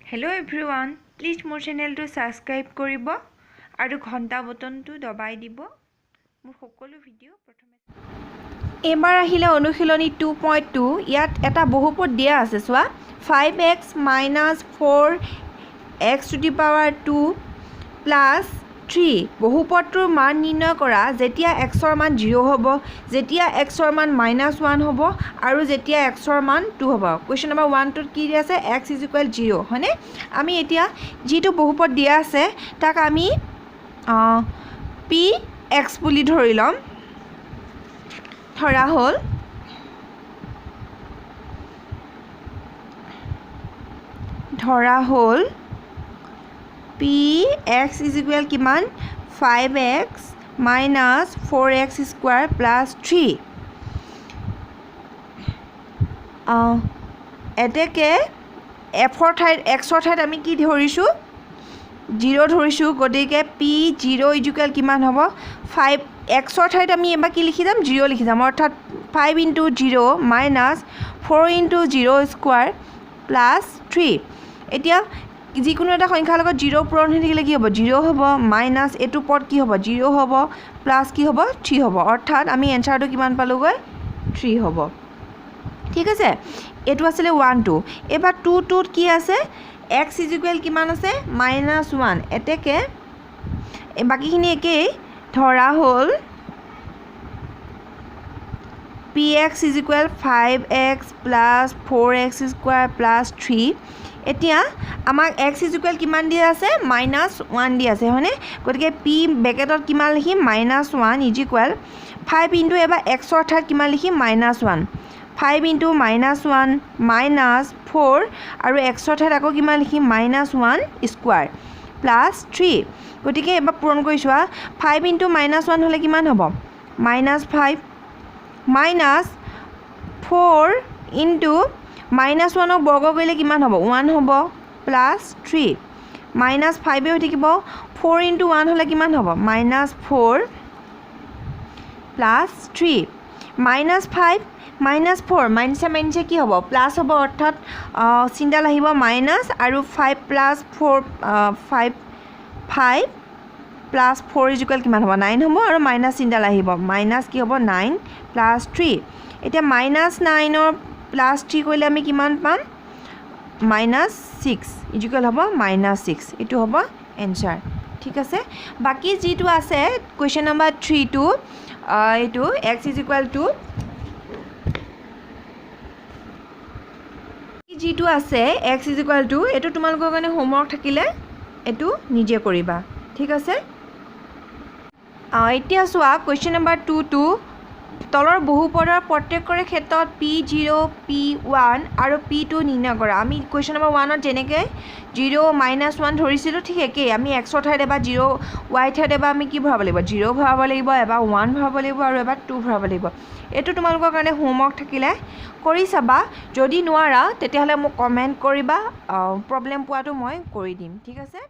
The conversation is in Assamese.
Hello everyone, please মোৰ চেনেলটো সাবস্ক্ৰাইব কৰিব আৰু ঘণ্টা বটনটো দবাই দিব মোৰ সকলো ভিডিও প্ৰথমে এবাৰ আহিলে অনুশীলনী 2.2 ইয়াত এটা বহুপদ দিয়া আছে চোৱা 5x - 4x to the power 2 plus 3 বহুপদটোৰ মান নিৰ্ণয় কৰা যেতিয়া x ৰ মান 0 হ'ব যেতিয়া x ৰ মান -1 হ'ব আৰু যেতিয়া x ৰ মান 2 হ'ব কোৱেশ্চন নম্বৰ 1 টোত কি দিয়া আছে x = 0 হয়নে আমি এতিয়া যেটো বহুপদ দিয়া আছে তাক আমি px বুলি ধৰি লম ধৰা হ'ল px = কিমান 5x - 4x square plus 3 এতেকে f ৰ ঠাইত x ৰ ঠাইত আমি কি ধৰিছো 0 ধৰিছো গতিকে p0 = কিমান হ'ব 5 x ৰ ঠাইত আমি এবা কি লিখি যাম 0 লিখি যাম অৰ্থাৎ 5 * 0 - 4 * 0 স্কয়াৰ plus 3 এতিয়া যিকোনো এটা সংখ্যাৰ লগত 0 পূৰণ হৈ থাকিলে কি হ'ব 0 হ'ব মাইনাস এটো পদ কি হ'ব 0 হ'ব প্লাস কি হ'ব 3 হ'ব অৰ্থাৎ আমি এনসাৰটো কিমান পালোগৈ 3 হ'ব ঠিক আছে এটো আছিল 1 2 এবাৰ 2 টোত কি আছে x = কিমান আছে -1 এতেকে বাকিখিনি একেই ধৰা হ'ল px = 5x + 4x square plus 3 এতিয়া আমাক x = কিমান দিয়া আছে -1 দিয়া আছে হয়নে গতিকে p ব্ৰেকেটত কিমান লিখিম -1 = 5 * এবা x ৰ ঠাইত কিমান লিখিম -1 5 * -1 - 4 আৰু x ৰ ঠাইত আকৌ কিমান লিখিম -1 স্কয়াৰ প্লাস 3 গতিকে এবাৰ পূৰণ কৰি চোৱা 5 * -1 হলে কিমান হ'ব -5 minus 4 into -1 ক বৰ্গ কৰিলে কিমান হ'ব 1 হ'ব plus 3 minus 5 হৈ থাকিব 4 into 1 হলে কিমান হ'ব -4 plus 3 minus 5 minus 4 minus কি হ'ব প্লাস হ'ব অৰ্থাৎ চিনডাল আহিব মাইনাস আৰু 5 plus 4 5 plus 4 = কিমান হ'ব 9 হ'ব আৰু মাইনাস চিনডাল আহিব মাইনাস কি হ'ব 9 plus 3 এতিয়া -9 ৰ plus 3 কৰিলে আমি কিমান পাম -6 = হ'ব -6 এটো হ'ব এনসার ঠিক আছে বাকি যেটো আছে কোৱেশ্চন নম্বৰ 3 টো এটো x = যেটো আছে x = এটো তোমালোকৰ কাৰণে হোমৱৰ্ক থাকিলে এটো নিজে কৰিবা ঠিক আছে এতিয়া চোৱা কোৱেশ্চন নম্বৰ 2 টো তলৰ বহুপদৰ প্ৰত্যেকৰে ক্ষেত্ৰত p0 p1 আৰু p2 নিৰ্ণয় কৰা আমি কোৱেশ্চন নম্বৰ 1 ত যেনেকৈ 0 - 1 ধৰিছিলো ঠিক একেই আমি x ৰ ঠাইত এবা 0 y ঠাইত এবা আমি কি ভৰাব লাগিব 0 ভৰাব লাগিব এবা 1 ভৰাব লাগিব আৰু এবা 2 ভৰাব লাগিব এটো তোমালোকৰ কাৰণে হোমৱৰ্ক থাকিলে কৰি চাবা যদি নোৱাৰা তেতিয়াহলে মোক কমেন্ট কৰিবা প্ৰবলেম পোৱাটো মই কৰি দিম ঠিক আছে